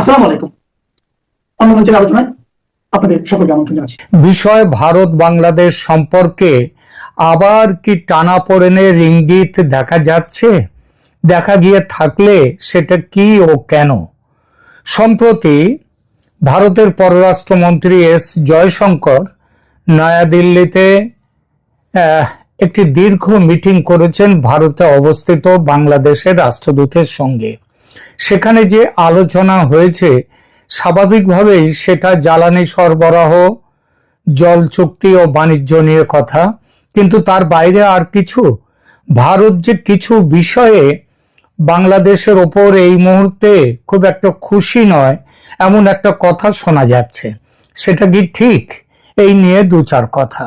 আসসালামু আলাইকুম। আমরা মঞ্চের আলোচনায় আপনাদের সকলকে আমন্ত্রণ জানাচ্ছি। বিষয় ভারত বাংলাদেশ সম্পর্কে আবার কি টানাপোড়েনের ইঙ্গিত দেখা যাচ্ছে? দেখা গিয়ে থাকলে সেটা কি ও কেন? সম্প্রতি ভারতের পররাষ্ট্রমন্ত্রী এস জয়শঙ্কর নয়াদিল্লিতে একটি দীর্ঘ মিটিং করেছেন ভারতে অবস্থিত বাংলাদেশের রাষ্ট্রদূতের সঙ্গে। সেখানে যে আলোচনা হয়েছে স্বাভাবিকভাবেই সেটা জ্বালানি সরবরাহ, জল চুক্তি ও বাণিজ্য নিয়ে কথা, কিন্তু তার বাইরে আর কিছু ভারত যে কিছু বিষয়ে বাংলাদেশের ওপর এই মুহূর্তে খুব একটা খুশি নয় এমন একটা কথা শোনা যাচ্ছে। সেটা কি ঠিক? এই নিয়ে দু চার কথা।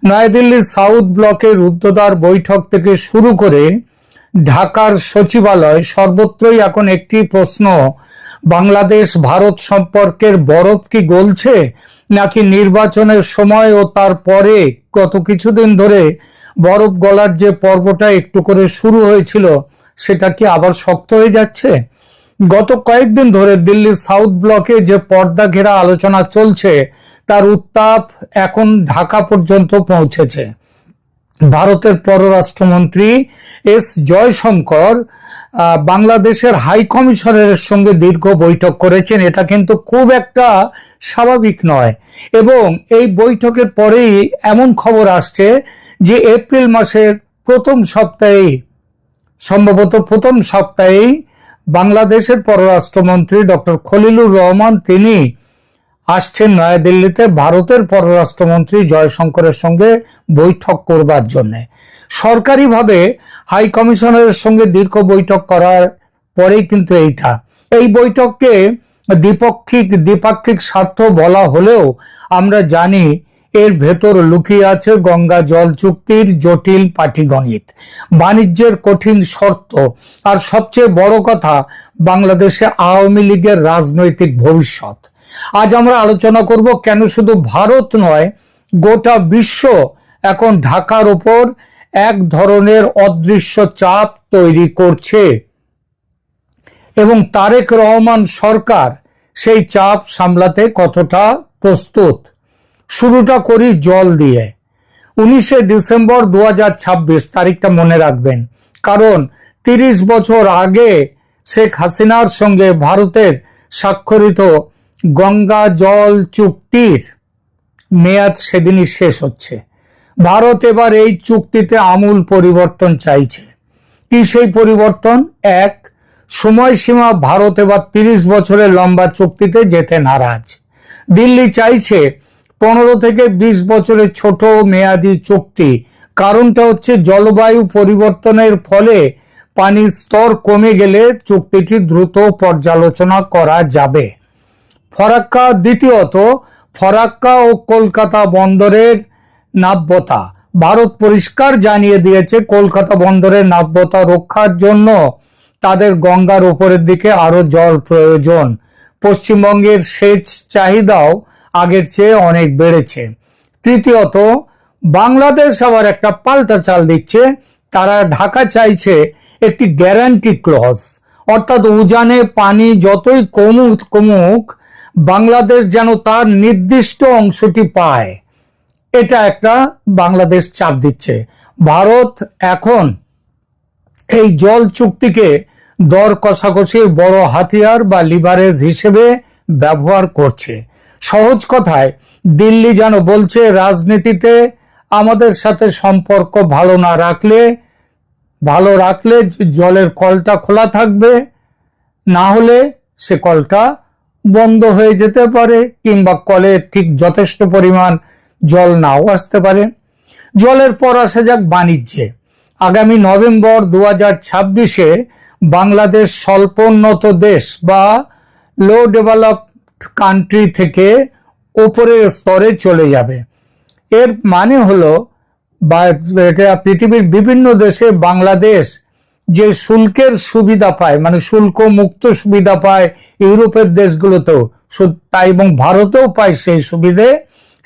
নয়াদিল্লির সাউথ ব্লকের রুদ্ধদ্বার বৈঠক থেকে শুরু করে ঢাকার সচিবালয় সর্বত্রই এখন একটি প্রশ্ন, বাংলাদেশ ভারত সম্পর্কের বরফ কি গলছে, নাকি নির্বাচনের সময় ও তারপরে গত কিছুদিন ধরে বরফ গলার যে পর্বটা একটু করে শুরু হয়েছিল সেটা কি আবার শক্ত হয়ে যাচ্ছে? গত কয়েকদিন ধরে দিল্লির সাউথ ব্লকে যে পর্দা ঘেরা আলোচনা চলছে তার উত্তাপ এখন ঢাকা পর্যন্ত পৌঁছেছে। ভারতের পররাষ্ট্রমন্ত্রী এস জয়শঙ্কর বাংলাদেশের হাই কমিশনারের সঙ্গে দীর্ঘ বৈঠক করেছেন। এটা কিন্তু খুব একটা স্বাভাবিক নয়, এবং এই বৈঠকের পরেই এমন খবর আসছে যে এপ্রিল মাসের সম্ভবত প্রথম সপ্তাহেই বাংলাদেশের পররাষ্ট্রমন্ত্রী ডক্টর খলিলুর রহমান তিনি আসছেন নয়াদিল্লিতে ভারতের পররাষ্ট্রমন্ত্রী জয়শঙ্করের সঙ্গে বৈঠক করবার জন্য। সরকারিভাবে হাই কমিশনারের সঙ্গে দীর্ঘ বৈঠক করার পরেই কিন্তু এই বৈঠককে দ্বিপাক্ষিক স্বার্থ বলা হলেও আমরা জানি এর ভেতর লুকিয়ে আছে গঙ্গা জল চুক্তির জটিল পাটিগণিত, বাণিজ্যের কঠিন শর্ত, আর সবচেয়ে বড় কথা বাংলাদেশে আওয়ামী লীগের রাজনৈতিক ভবিষ্যৎ। আজ আমরা আলোচনা করব কেন শুধু ভারত নয় গোটা বিশ্ব এখন ঢাকার ওপর এক ধরনের অদৃশ্য চাপ তৈরি করছে এবং তারেক রহমান সরকার সেই চাপ সামলাতে কতটা প্রস্তুত। শুরুটা করি জল দিয়ে। 19শে ডিসেম্বর 2026 তারিখটা মনে রাখবেন, কারণ 30 বছর আগে শেখ হাসিনার সঙ্গে ভারতের স্বাক্ষরিত গঙ্গা জল চুক্তির মেয়াদ সেদিনই শেষ হচ্ছে। ভারত এবার এই চুক্তিতে আমূল পরিবর্তন চাইছে। কি সেই পরিবর্তন? এক, সময়সীমা ভারত এবার 30 বছরের লম্বা চুক্তিতে যেতে নারাজ। দিল্লি চাইছে 15 থেকে 20 বছরের ছোট মেয়াদি চুক্তি। কারণটা হচ্ছে জলবায়ু পরিবর্তনের ফলে পানির স্তর কমে গেলে চুক্তিটি দ্রুত পর্যালোচনা করা যাবে। দ্বিতীয়ত, ফরাক্কা ও কলকাতা বন্দরের নাব্যতা। ভারত পরিষ্কার জানিয়ে দিয়েছে কলকাতা বন্দরের নাব্যতা রক্ষার জন্য তাদের গঙ্গার উপরের দিকে আরো জল প্রয়োজন। পশ্চিমবঙ্গের সেচ চাহিদাও আগের চেয়ে অনেক বেড়েছে। তৃতীয়ত, বাংলাদেশ আবার একটা পাল্টা চাল দিচ্ছে। তারা ঢাকা চাইছে একটি গ্যারান্টি ক্লজ, অর্থাৎ উজানে পানি যতই কমুক বাংলাদেশ যেন তার নির্দিষ্ট অংশটি পায়। এটা একটা বাংলাদেশ চাপ দিচ্ছে। ভারত এখন এই জল চুক্তিকে দর কষাকষির বড় হাতিয়ার বা লিভারেজ হিসেবে ব্যবহার করছে। সহজ কথায় দিল্লি যেন বলছে রাজনীতিতে আমাদের সাথে সম্পর্ক ভালো রাখলে জলের কলটা খোলা থাকবে, না হলে সে কলটা বন্ধ হয়ে যেতে পারে, কিংবা কলে ঠিক যথেষ্ট পরিমাণ জল নাও আসতে পারে। জলের পর আসা যাক বাণিজ্যে। আগামী নভেম্বর 2026-এ বাংলাদেশ স্বল্পোন্নত দেশ বা লো ডেভেলপড কান্ট্রি থেকে উপরের স্তরে চলে যাবে। এর মানে হলো পৃথিবীর বিভিন্ন দেশে বাংলাদেশ যে শুল্কের সুবিধা পায়, মানে শুল্ক মুক্ত সুবিধা পায় ইউরোপের দেশগুলোতেও, তাই এবং ভারতেও পায়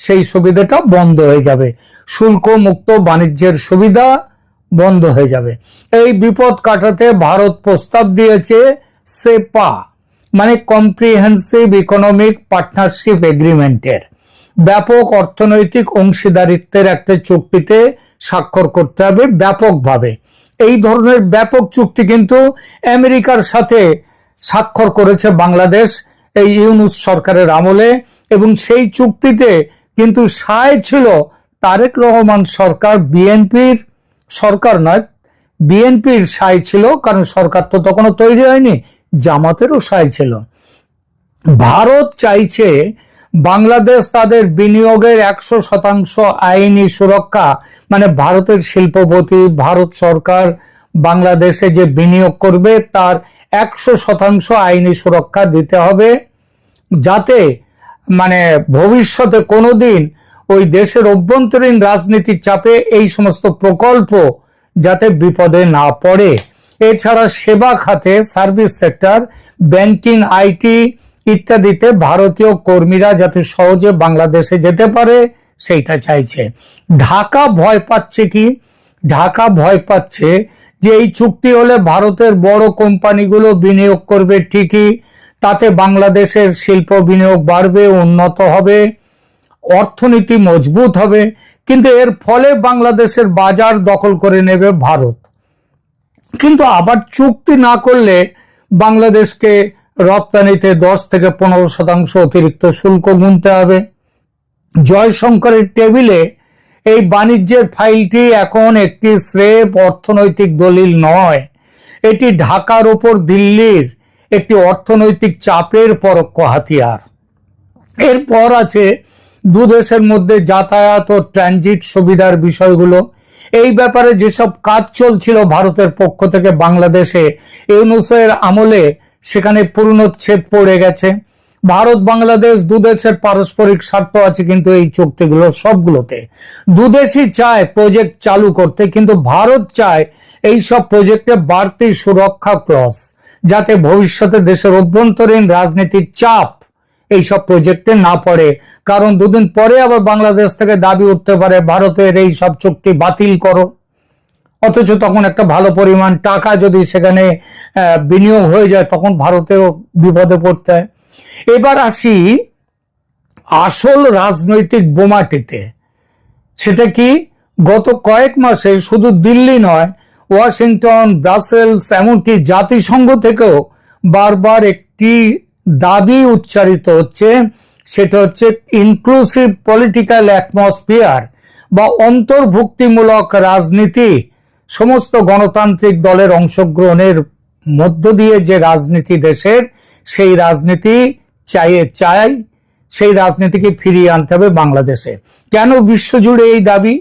সেই সুবিধাটা বন্ধ হয়ে যাবে। শুল্ক মুক্ত বাণিজ্যের সুবিধা বন্ধ হয়ে যাবে। এই বিপদ কাটাতে ভারত প্রস্তাব দিয়েছে সেপা, মানে কম্প্রিহেন্সিভ ইকোনমিক পার্টনারশিপ এগ্রিমেন্টের, ব্যাপক অর্থনৈতিক অংশীদারিত্বের একটা চুক্তিতে স্বাক্ষর করতে হবে ব্যাপকভাবে। এই ধরনের ব্যাপক চুক্তি কিন্তু আমেরিকার সাথে স্বাক্ষর করেছে বাংলাদেশ এই ইউনূস সরকারের আমলে, এবং সেই চুক্তিতে কিন্তু সায় ছিল তারেক রহমান সরকার, বিএনপির সরকার নয়, বিএনপির সায় ছিল, কারণ সরকার তো তখনও তৈরি হয়নি, জামাতেরও সায় ছিল। ভারত চাইছে বাংলাদেশ তাদের বিনিয়োগের 100% আইনি সুরক্ষা, মানে ভারতের শিল্পপতি, ভারত সরকার বাংলাদেশে যে বিনিয়োগ করবে তার 100% আইনি সুরক্ষা দিতে হবে, যাতে মানে ভবিষ্যতে কোনোদিন ওই দেশের অভ্যন্তরীণ রাজনীতির চাপে এই সমস্ত প্রকল্প যাতে বিপদে না পড়ে। এছাড়া সেবা খাতে, সার্ভিস সেক্টর, ব্যাংকিং, আইটি ইত্যাদিতে ভারতীয় কর্মীরা যাতে সহজে বাংলাদেশে যেতে পারে সেইটা চাইছে। ঢাকা ভয় পাচ্ছে কি? ঢাকা ভয় পাচ্ছে যে এই চুক্তি হলে ভারতের বড় কোম্পানিগুলো বিনিয়োগ করবে ঠিকই, তাতে বাংলাদেশের শিল্প বিনিয়োগ বাড়বে, উন্নত হবে, অর্থনীতি মজবুত হবে, কিন্তু এর ফলে বাংলাদেশের বাজার দখল করে নেবে ভারত। কিন্তু আবার চুক্তি না করলে বাংলাদেশকে রপ্তানিতে 10 থেকে 15% অতিরিক্ত শুল্ক গুনতে হবে। জয়শঙ্করের টেবিলে এই বাণিজ্যের ফাইলটি এখন একটি স্রেফ অর্থনৈতিক দলিল নয়, এটি ঢাকার ওপর দিল্লির একটি অর্থনৈতিক চাপের পরোক্ষ হাতিয়ার। এরপর আছে দুদেশের মধ্যে যাতায়াত ও ট্রানজিট সুবিধার বিষয়গুলো। এই ব্যাপারে যেসব কাজ চলছিল ভারতের পক্ষ থেকে বাংলাদেশে ইউনূসের আমলে, সেখানে পূর্ণচ্ছেদ পড়ে গেছে। ভারত বাংলাদেশ দুদেশের পারস্পরিক স্বার্থ আছে কিন্তু এই চুক্তিগুলো সবগুলোতে। দুদেশই চায় প্রজেক্ট চালু করতে, কিন্তু ভারত চায় এই সব প্রজেক্টে বাড়তি সুরক্ষা ক্লজ, যাতে ভবিষ্যতে দেশের অভ্যন্তরীণ রাজনীতির চাপ এইসব প্রজেক্টে না পড়ে। কারণ দুদিন পরে আবার বাংলাদেশ থেকে দাবি উঠতে পারে ভারতের এই সব চুক্তি বাতিল করো, অথচ তখন একটা ভালো পরিমাণ টাকা যদি সেখানে বিনিয়োগ হয়ে যায় তখন ভারতেও বিপদে পড়তে হয়। এবার আসি আসল রাজনৈতিক বোমাটিতে। সেটা কি? গত কয়েক মাসে শুধু দিল্লি নয়, ওয়াশিংটন, ব্রাসেলস, এমনকি জাতিসংঘ থেকেও বারবার একটি দাবি উচ্চারিত হচ্ছে, সেটা হচ্ছে ইনক্লুসিভ পলিটিক্যাল অ্যাটমসফিয়ার বা অন্তর্ভুক্তিমূলক রাজনীতি। সমস্ত গণতান্ত্রিক দলের অংশগ্রহণের মধ্য দিয়ে যে রাজনীতি দেশের, সেই রাজনীতি চাই সেই রাজনীতিকে ফিরিয়ে আনতে হবে বাংলাদেশে। কেন বিশ্বজুড়ে এই দাবি?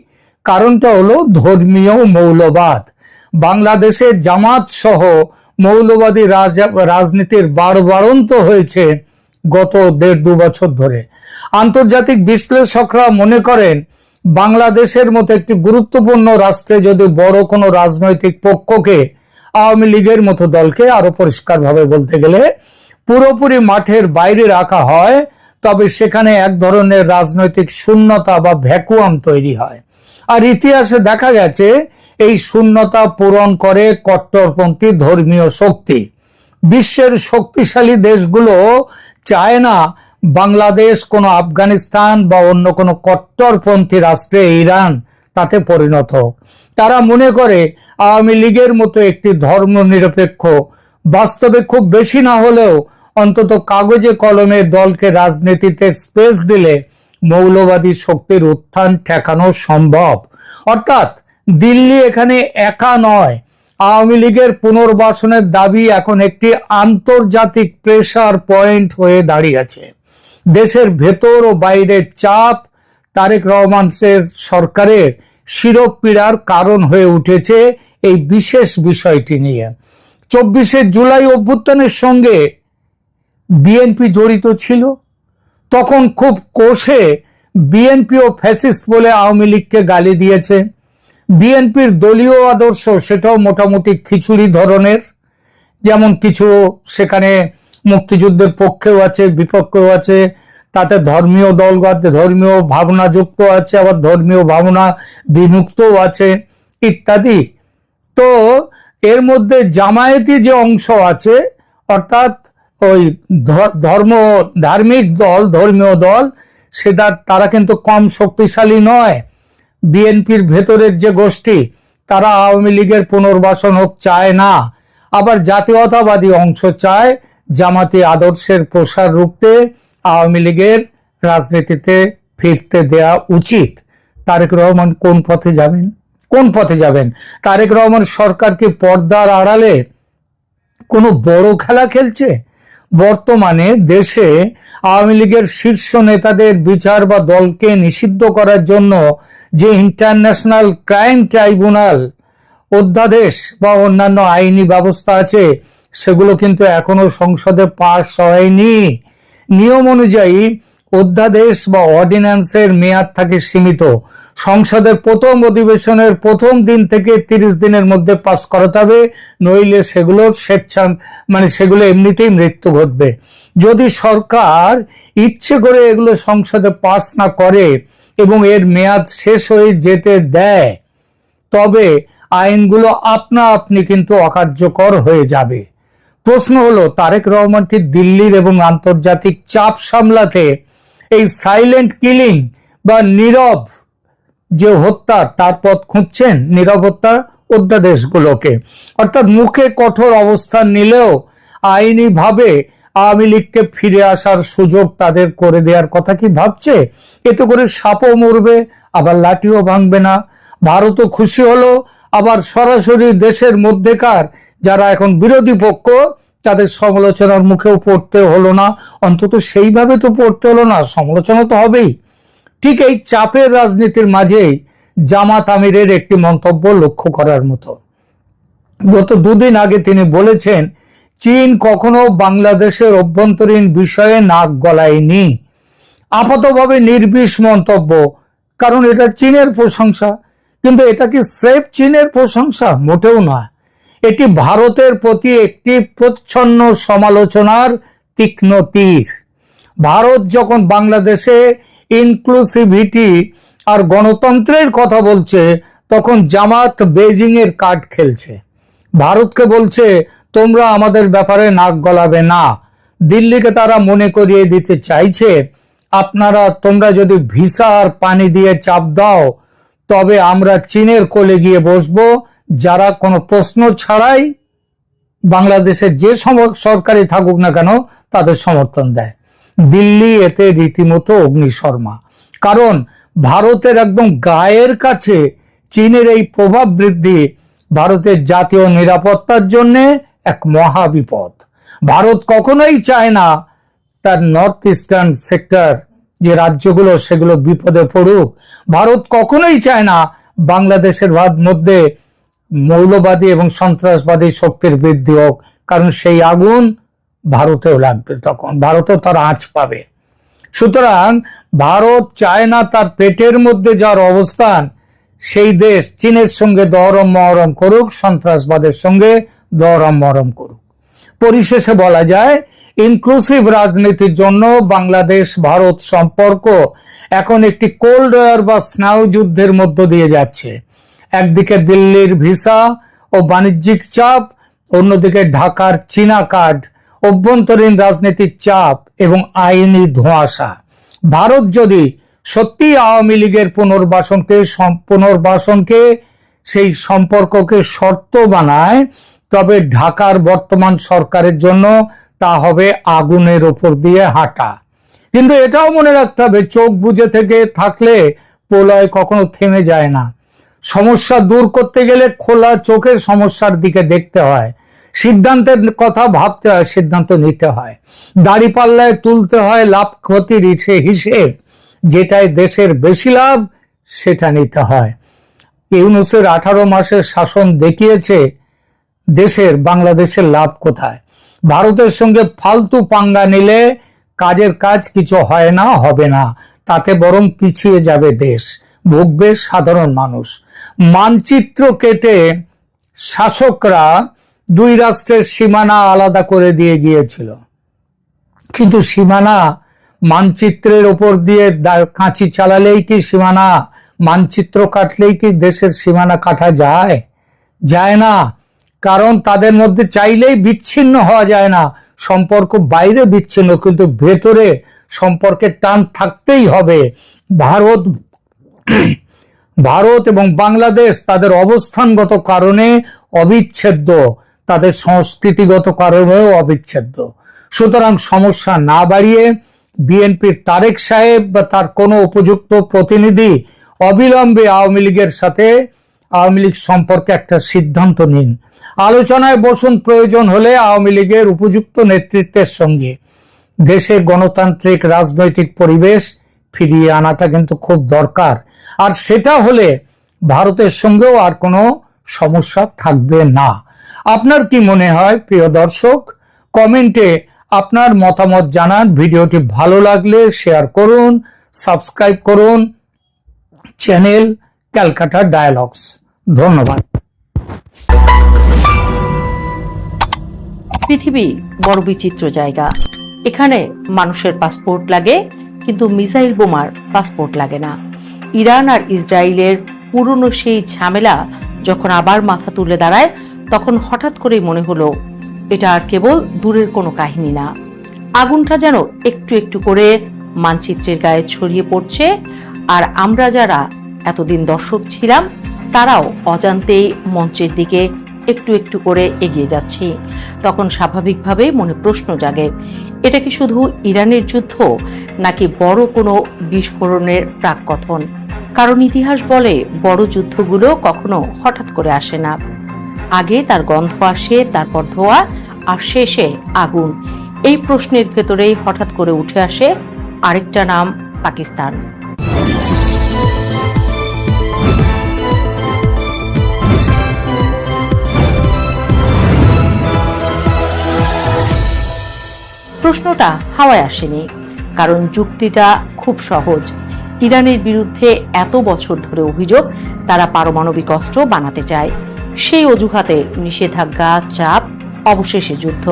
কারণটা হলো ধর্মীয় মৌলবাদ। বাংলাদেশে জামাত সহ মৌলবাদী রাজনীতির বাড়বাড়ন্ত হয়েছে গত 1.5-2 বছর ধরে। আন্তর্জাতিক বিশ্লেষকরা মনে করেন বাংলাদেশের মতো একটি গুরুত্বপূর্ণ রাষ্ট্রে যদি বড় কোনো রাজনৈতিক পক্ষকে, আওয়ামী লীগের মতো দলকে, আরো পরিষ্কারভাবে বলতে গেলে পুরোপুরি মাঠের বাইরে রাখা হয়, তবে সেখানে এক ধরনের রাজনৈতিক শূন্যতা বা ভ্যাকুয়াম তৈরি হয়। আর ইতিহাসে দেখা গেছে এই শূন্যতা পূরণ করে কট্টরপন্থী ধর্মীয় শক্তি। বিশ্বের শক্তিশালী দেশগুলো চায় না বাংলাদেশ কোনো আফগানিস্তান বা অন্য কোনো কট্টরপন্থী রাষ্ট্রে, ইরান, তাতে পরিণত হোক। তারা মনে করে আওয়ামী লীগের মতো একটি ধর্মনিরপেক্ষ, বাস্তবে খুব বেশি না হলেও অন্তত কাগজে কলমে দলকে রাজনীতিতে স্পেস দিলে মৌলবাদী শক্তির উত্থান ঠেকানো সম্ভব। অর্থাৎ দিল্লি এখানে একা নয়। আওয়ামী লীগের পুনর্বাসনের দাবি এখন একটি আন্তর্জাতিক প্রেসার পয়েন্ট হয়ে দাঁড়িয়েছে। দেশের ভেতর ও বাইরে চাপ তারেক রহমানের সরকারের শিরোপীড়ার কারণ হয়ে উঠেছে এই বিশেষ বিষয়টি নিয়ে। 24শে জুলাই অভ্যুত্থানের সঙ্গে বিএনপি জড়িত ছিল। তখন খুব কোষে বিএনপি ও ফ্যাসিস্ট বলে আওয়ামী লীগকে গালি দিয়েছে। বিএনপির দলীয় আদর্শ সেটাও মোটামুটি খিচুড়ি ধরনের, যেমন কিছু সেখানে মুক্তিযুদ্ধের পক্ষেও আছে, বিপক্ষেও আছে, তাতে ধর্মীয় দলগত ধর্মীয় ভাবনা যুক্ত আছে, আবার ধর্মীয় ভাবনা বিমুক্তও আছে ইত্যাদি। তো এর মধ্যে জামায়াতি যে অংশ আছে, অর্থাৎ ওই ধার্মিক দল, ধর্মীয় দল, তারা কিন্তু কম শক্তিশালী নয়। বিএনপির ভেতরের যে গোষ্ঠী, তারা আওয়ামী লীগের পুনর্বাসন হোক চায় না, আবার জাতীয়তাবাদী অংশ চায় জামাতি আদর্শের প্রসার রুখতে আওয়ামী লীগের রাজনীতিতে ফিরতে দেয়া উচিত। তারেক রহমান কোন পথে যাবেন? কোন পথে যাবেন? তারেক রহমান সরকার কি পর্দার আড়ালে কোনো বড় খেলা খেলছে? বর্তমানে দেশে আওয়ামী লীগের শীর্ষ নেতাদের বিচার বা দলকে নিষিদ্ধ করার জন্য যে ইন্টারন্যাশনাল ক্রাইম ট্রাইব্যুনাল অধ্যাদেশ বা অন্যান্য আইনি ব্যবস্থা আছে, সেগুলো কিন্তু এখনো সংসদে পাশ হয়নি। নিয়ম অনুযায়ী অধ্যাদেশ বা অর্ডিন্যান্সের মেয়াদ থাকে সীমিত। সংসদের প্রথম অধিবেশনের প্রথম দিন থেকে 30 দিনের মধ্যে পাস করাতে হবে, নইলে সেগুলো সেগুলো এমনিতেই মৃত্যু ঘটবে। যদি সরকার ইচ্ছে করে এগুলো সংসদে পাস না করে এবং এর মেয়াদ শেষ হয়ে যেতে দেয়, তবে আইনগুলো আপনা আপনি কিন্তু অকার্যকর হয়ে যাবে। প্রশ্ন হলো, তারেক রহমান কি দিল্লির এবং আন্তর্জাতিক চাপ সামলাতে এই সাইলেন্ট কিলিং বা নীরব যে হত্যা, তার পথ খুঁজছেন? নীরব হত্যা অধ্যাদেশগুলোকে, অর্থাৎ মুখে কঠোর অবস্থান নিলেও আইনি ভাবে আওয়ামী লীগকে ফিরে আসার সুযোগ তাদের করে দেওয়ার কথা কি ভাবছে? এতে করে সাপও মরবে, আবার লাঠিও ভাঙবে না। ভারতও খুশি হলো, আবার সরাসরি দেশের মধ্যেকার যারা এখন বিরোধী পক্ষ, তাদের সমালোচনার মুখেও পড়তে হলো না। অন্তত সেইভাবে তো পড়তে হলো না, সমালোচনা তো হবেই। ঠিক এই চাপের রাজনীতির মাঝেই জামাত আমিরের একটি মন্তব্য লক্ষ্য করার মতো। গত দুদিন আগে তিনি বলেছেন, চীন কখনো বাংলাদেশের অভ্যন্তরীণ বিষয়ে নাক গলায়নি। আপাতভাবে নির্বিষ মন্তব্য, কারণ এটা চীনের প্রশংসা। কিন্তু এটা কি স্রেফ চীনের প্রশংসা? মোটেও নয়। এটি ভারতের প্রতি একটি প্রচ্ছন্ন সমালোচনার তীক্ষ্ণ তীর। ভারত যখন বাংলাদেশে ইনক্লুসিভিটি আর গণতন্ত্রের কথা বলছে, তখন জামাত বেজিং এর কার্ড খেলছে। ভারতকে বলছে, তোমরা আমাদের ব্যাপারে নাক গলাবে না। দিল্লিকে তারা মনে করিয়ে দিতে চাইছে, তোমরা যদি ভিসা আর পানি দিয়ে চাপ দাও, তবে আমরা চীনের কোলে গিয়ে বসবো, যারা কোনো প্রশ্ন ছাড়াই বাংলাদেশের যে সরকারি থাকুক না কেন তাদের সমর্থন দেয়। দিল্লি এতে রীতিমতো অগ্নিশর্মা, কারণ ভারতের একদম গায়ের কাছে চীনের এই প্রভাব বৃদ্ধি ভারতের জাতীয় নিরাপত্তার জন্য এক মহা বিপদ। ভারত কখনোই চায় না তার নর্থ ইস্টার্ন সেক্টর যে রাজ্যগুলো, সেগুলো বিপদে পড়ুক। ভারত কখনোই চায় না বাংলাদেশের মধ্যে মৌলবাদী এবং সন্ত্রাসবাদী শক্তির বৃদ্ধি হোক, কারণ সেই আগুন ভারতেও লাগবে, তখন ভারতও তার আঁচ পাবে। সুতরাং ভারত চায় না তার পেটের মধ্যে যার অবস্থান, সেই দেশ চীনের সঙ্গে দরম মহরম করুক, সন্ত্রাসবাদের সঙ্গে দরম মহরম করুক। পরিশেষে বলা যায়, ইনক্লুসিভ রাজনীতির জন্য বাংলাদেশ ভারত সম্পর্ক এখন একটি কোল্ড ওয়ার বা স্নায়ু যুদ্ধের মধ্য দিয়ে যাচ্ছে। একদিকে দিল্লির ভিসা ও বাণিজ্যিক চাপ, অন্যদিকে ঢাকার চীনা কার্ড, অভ্যন্তরীণ রাজনীতির চাপ এবং আইনি ধোঁয়াশা। ভারত যদি সত্যি আওয়ামী লীগের পুনর্বাসনকে সেই সম্পর্ককে শর্ত বানায়, তবে ঢাকার বর্তমান সরকারের জন্য তা হবে আগুনের ওপর দিয়ে হাঁটা। কিন্তু এটাও মনে রাখতে হবে, চোখ বুজে থেকে থাকলে প্রলয় কখনো থেমে যায় না। সমস্যা দূর করতে গেলে খোলা চোখের সমস্যার দিকে দেখতে হয়, সিদ্ধান্তের কথা ভাবতে হয়, সিদ্ধান্ত নিতে হয়, দাঁড়িপাল্লায় তুলতে হয় লাভ ক্ষতির হিসেব, যেটাই দেশের বেশি লাভ সেটা নিতে হয়। ইউনূসের 18 মাসের শাসন দেখিয়েছে বাংলাদেশের লাভ কোথায়। ভারতের সঙ্গে ফালতু পাঙ্গা নিলে কাজের কাজ কিছু হয় না, হবে না, তাতে বরং পিছিয়ে যাবে দেশ, ভুগবে সাধারণ মানুষ। মানচিত্র কেটে শাসকরা দুই রাষ্ট্রের সীমানা আলাদা করে দিয়ে গিয়েছিল, কিন্তু সীমানা মানচিত্রের ওপর দিয়ে কাঁচি চালালেই কি সীমানা, মানচিত্র কাটলেই কি দেশের সীমানা কাটা যায়? যায় না, কারণ তাদের মধ্যে চাইলেই বিচ্ছিন্ন হওয়া যায় না, সম্পর্ক বাইরে বিচ্ছিন্ন, কিন্তু ভেতরে সম্পর্কের টান থাকতেই হবে। ভারত এবং বাংলাদেশ তাদের অবস্থানগত কারণে অবিচ্ছেদ্য, তাদের সংস্কৃতিগত কারণেও অবিচ্ছেদ্য। সুতরাং সমস্যা না বাড়িয়ে বিএনপির তারেক সাহেব বা তার কোনো উপযুক্ত প্রতিনিধি অবিলম্বে আওয়ামী লীগের সাথে আওয়ামী লীগ সম্পর্কে একটা সিদ্ধান্ত নিন। আলোচনায় বসুন, প্রয়োজন হলে আওয়ামী লীগের উপযুক্ত নেতৃত্বের সঙ্গে। দেশে গণতান্ত্রিক রাজনৈতিক পরিবেশ ফিরিয়ে আনাটা কিন্তু খুব দরকার। আর সেটা হলে ভারতের সঙ্গেও আর কোনো সমস্যা থাকবে না। আপনার কি মনে হয় প্রিয় দর্শক? কমেন্টে আপনার মতামত জানান। ভিডিওটি ভালো লাগলে শেয়ার করুন, সাবস্ক্রাইব করুন চ্যানেল ক্যালকাটা ডায়ালগস। ধন্যবাদ। পৃথিবী বড় বিচিত্র জায়গা। এখানে মানুষের পাসপোর্ট লাগে, কিন্তু মিসাইল বোমার পাসপোর্ট লাগে না। ইরান আর ইসরায়েলের পুরনো সেই ঝামেলা যখন আবার মাথা তুলে দাঁড়ায়, তখন হঠাৎ করেই মনে হলো এটা আর কেবল দূরের কোনো কাহিনী না। আগুনটা যেন একটু একটু করে মানচিত্রের গায়ে ছড়িয়ে পড়ছে, আর আমরা যারা এতদিন দর্শক ছিলাম তারাও অজান্তেই মঞ্চের দিকে একটু একটু করে এগিয়ে যাচ্ছি। তখন স্বাভাবিকভাবেই মনে প্রশ্ন জাগে, এটা কি শুধু ইরানের যুদ্ধ, নাকি বড় কোনো বিস্ফোরণের প্রাককথন? কারণ ইতিহাস বলে বড় যুদ্ধগুলো কখনো হঠাৎ করে আসে না। আগে তার গন্ধ আসে, তারপর ধোঁয়া, আর শেষে আগুন। এই প্রশ্নের ভেতরেই হঠাৎ করে উঠে আসে আরেকটা নাম, পাকিস্তান। প্রশ্নটা হাওয়ায় আসেনি, কারণ যুক্তিটা খুব সহজ। ইরানের বিরুদ্ধে এত বছর ধরে অভিযোগ তারা পারমাণবিক অস্ত্র বানাতে চায়। সেই অজুহাতে নিষেধাজ্ঞা, চাপ, অবশেষে যুদ্ধ।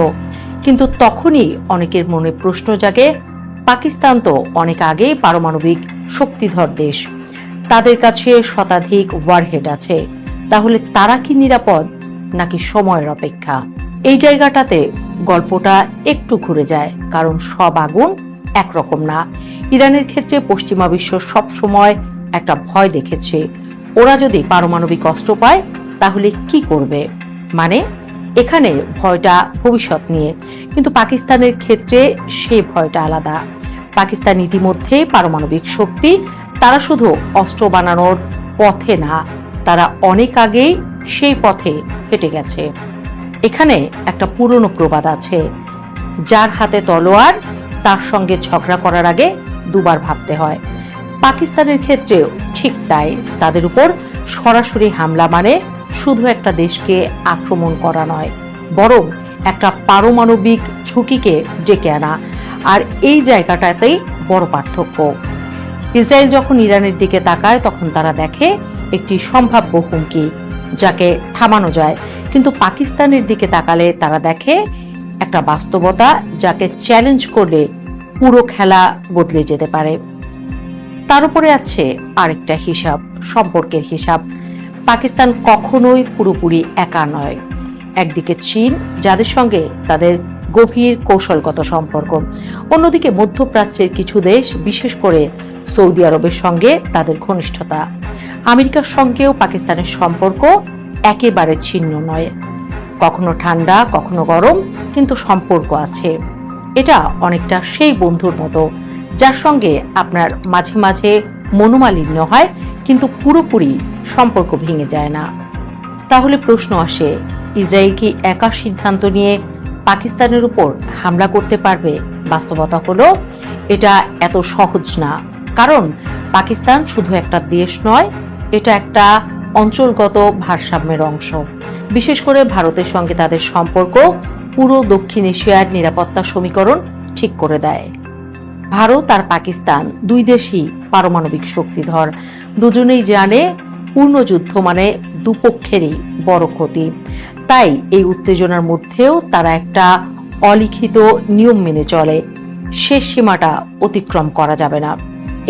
কিন্তু তখনই অনেকের মনে প্রশ্ন জাগে, পাকিস্তান তো অনেক আগেই পারমাণবিক শক্তিধর দেশ, তাদের কাছে শতাধিক ওয়ারহেড আছে। তাহলে তারা কি নিরাপদ, নাকি সময়ের অপেক্ষা? এই জায়গাটাতে গল্পটা একটু ঘুরে যায়, কারণ সব আগুন একরকম না। ইরানের ক্ষেত্রে পশ্চিমা বিশ্ব সব সময় একটা ভয় দেখেছে, ওরা যদি পারমাণবিক অস্ত্র পায় তাহলে কি করবে। মানে এখানে ভয়টা ভবিষ্যৎ নিয়ে, কিন্তু পাকিস্তানের ক্ষেত্রে সেই ভয়টা আলাদা। পাকিস্তান ইতিমধ্যে পারমাণবিক শক্তি, তারা শুধু অস্ত্র বানানোর পথে না, তারা অনেক আগেই সেই পথে হেঁটে গেছে। এখানে একটা পুরনো প্রবাদ আছে, যার হাতে তলোয়ার তার সঙ্গে ঝগড়া করার আগে দুবার ভাবতে হয়। পাকিস্তানের ক্ষেত্রেও ঠিক তাই। তাদের উপর সরাসরি হামলা মানে শুধু একটা দেশকে আক্রমণ করা নয়, বরং একটা পারমাণবিক ঝুঁকিকে ডেকে আনা। আর এই জায়গাটাতেই বড় পার্থক্য। ইসরায়েল যখন ইরানের দিকে তাকায়, তখন তারা দেখে একটি সম্ভাব্য হুমকি, যাকে থামানো যায়। কিন্তু পাকিস্তানের দিকে তাকালে তারা দেখে একটা বাস্তবতা, যাকে চ্যালেঞ্জ করলে পুরো খেলা বদলে যেতে পারে। তার উপরে আছে আরেকটা হিসাব, সম্পর্কের হিসাব। পাকিস্তান কখনোই পুরোপুরি একা নয়। একদিকে চীন, যাদের সঙ্গে তাদের গভীর কৌশলগত সম্পর্ক, অন্যদিকে মধ্যপ্রাচ্যের কিছু দেশ, বিশেষ করে সৌদি আরবের সঙ্গে তাদের ঘনিষ্ঠতা। আমেরিকার সঙ্গেও পাকিস্তানের সম্পর্ক একেবারে ছিন্ন নয়, কখনো ঠান্ডা, কখনো গরম, কিন্তু সম্পর্ক আছে। এটা অনেকটা সেই বন্ধুর মতো, যার সঙ্গে আপনার মাঝে মাঝে মনোমালিন্য হয়, কিন্তু পুরোপুরি সম্পর্ক ভেঙে যায় না। তাহলে প্রশ্ন আসে, ইসরায়েল কি একা সিদ্ধান্ত নিয়ে পাকিস্তানের উপর হামলা করতে পারবে? বাস্তবতা হলো এটা এত সহজ না। কারণ পাকিস্তান শুধু একটা দেশ নয়, এটা একটা অঞ্চলগত ভারসাম্যের অংশ। বিশেষ করে ভারতের সঙ্গে তাদের সম্পর্ক পুরো দক্ষিণ এশিয়ার নিরাপত্তা সমীকরণ ঠিক করে দেয়। ভারত আর পাকিস্তান দুই দেশই পারমাণবিক শক্তিধর। দুজনেই জানে পূর্ণ যুদ্ধ মানে দুপক্ষেরই বড় ক্ষতি। তাই এই উত্তেজনার মধ্যেও তারা একটা অলিখিত নিয়ম মেনে চলে, শেষ সীমাটা অতিক্রম করা যাবে না।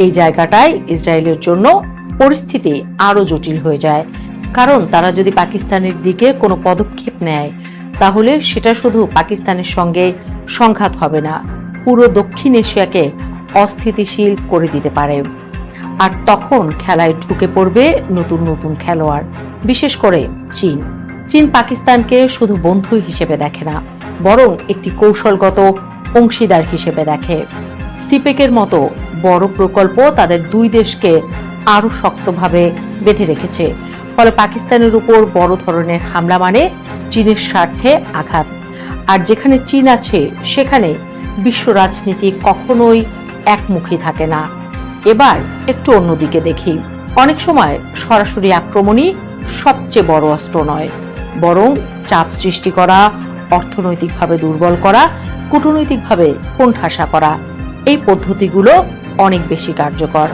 এই জায়গাটায় ইসরায়েলের জন্য পরিস্থিতি আরো জটিল হয়ে যায়। কারণ তারা যদি পাকিস্তানের দিকে কোনো পদক্ষেপ নেয়, তাহলে সেটা শুধু পাকিস্তানের সঙ্গে সংঘাত হবে না, পুরো দক্ষিণ এশিয়াকে অস্থিতিশীল করে দিতে পারে। আর তখন খেলায় ঢুকে পড়বে নতুন নতুন খেলোয়াড়, বিশেষ করে চীন। চীন পাকিস্তানকে শুধু বন্ধু হিসেবে দেখে না, বরং একটি কৌশলগত অংশীদার হিসেবে দেখে। সিপেকের মতো বড় প্রকল্প তাদের দুই দেশকে আরো শক্তভাবে বেঁধে রেখেছে। ফলে পাকিস্তানের উপর বড় ধরনের হামলা মানে চীনের স্বার্থে আঘাত। আর যেখানে চীন আছে সেখানে বিশ্ব রাজনীতি কখনোই একমুখী থাকে না। এবার একটু অন্যদিকে দেখি। অনেক সময় সরাসরি আক্রমণই সবচেয়ে বড় অস্ত্র নয়, বরং চাপ সৃষ্টি করা, অর্থনৈতিকভাবে দুর্বল করা, কূটনৈতিকভাবে কোণঠাসা করা, এই পদ্ধতিগুলো অনেক বেশি কার্যকর।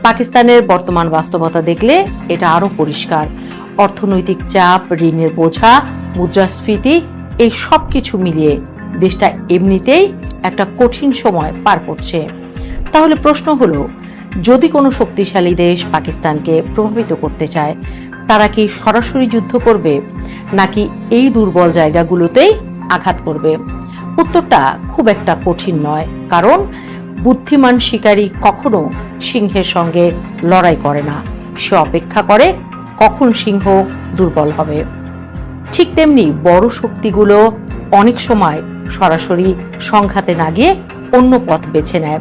পাকিস্তানের বর্তমান বাস্তবতা দেখলে এটা আরো পরিষ্কার। অর্থনৈতিক চাপ, ঋণের বোঝা, মুদ্রাস্ফীতি, এই সব কিছু মিলিয়ে দেশটা এমনিতেই একটা কঠিন সময় পার করছে। তাহলে প্রশ্ন হলো, যদি কোনো শক্তিশালী দেশ পাকিস্তানকে প্রভাবিত করতে চায়, তারা কি সরাসরি যুদ্ধ করবে, নাকি এই দুর্বল জায়গাগুলোতেই আঘাত করবে? উত্তরটা খুব একটা কঠিন নয়, কারণ বুদ্ধিমান শিকারী কখনো সিংহের সঙ্গে লড়াই করে না, সে অপেক্ষা করে কখন সিংহ দুর্বল হবে। ঠিক তেমনি বড় শক্তিগুলো অনেক সময় সরাসরি সংঘাতে না গিয়ে অন্য পথ বেছে নেয়।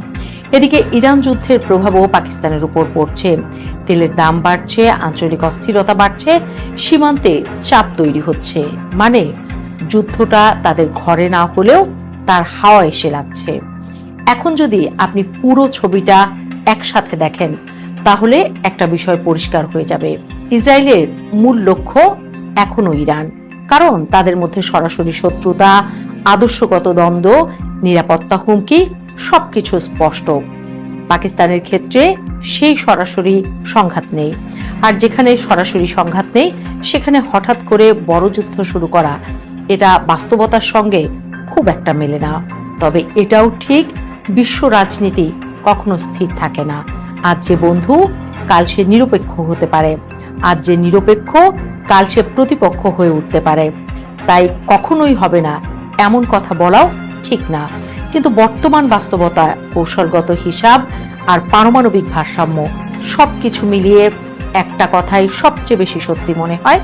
এদিকে ইরান যুদ্ধের প্রভাবও পাকিস্তানের উপর পড়ছে। তেলের দাম বাড়ছে, আঞ্চলিক অস্থিরতা বাড়ছে, সীমান্তে চাপ তৈরি হচ্ছে। মানে যুদ্ধটা তাদের ঘরে না হলেও তার হাওয়া এসে লাগছে। এখন যদি আপনি পুরো ছবিটা একসাথে দেখেন, তাহলে একটা বিষয় পরিষ্কার হয়ে যাবে। ইসরায়েলের মূল লক্ষ্য এখনো ইরান, কারণ তাদের মধ্যে সরাসরি শত্রুতা, আদর্শগত দ্বন্দ্ব, নিরাপত্তা হুমকি সবকিছু স্পষ্ট। পাকিস্তানের ক্ষেত্রে সেই সরাসরি সংঘাত নেই, আর যেখানে সরাসরি সংঘাত নেই সেখানে হঠাৎ করে বড় যুদ্ধ শুরু করা, এটা বাস্তবতার সঙ্গে খুব একটা মেলে না। তবে এটাও ঠিক, বিশ্ব রাজনীতি কখনো স্থির থাকে না। আজ যে বন্ধু, কাল সে নিরপেক্ষ হতে পারে। আজ যে নিরপেক্ষ, কাল সে প্রতিপক্ষ হয়ে উঠতে পারে। তাই কখনোই হবে না এমন কথা বলাও ঠিক না। কিন্তু বর্তমান বাস্তবতা, কৌশলগত হিসাব আর পারমাণবিক ভারসাম্য সবকিছু মিলিয়ে একটা কথাই সবচেয়ে বেশি সত্যি মনে হয়,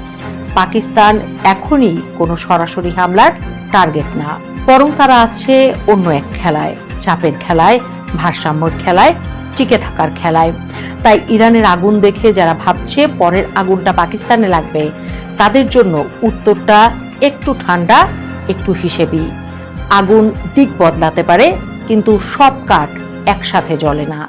পাকিস্তান এখনই কোনো সরাসরি হামলার টার্গেট না, বরং তারা আছে অন্য এক খেলায়, চাপের খেলায়, ভারসাম্যের খেলায়, টিকে থাকার খেলায়। তাই ইরানের আগুন দেখে যারা ভাবছে পরের আগুনটা পাকিস্তানে লাগবে, তাদের জন্য উত্তরটা একটু ঠান্ডা, একটু হিসেবি। আগুন দিক বদলাতে পারে, কিন্তু সব কাঠ একসাথে জ্বলে না।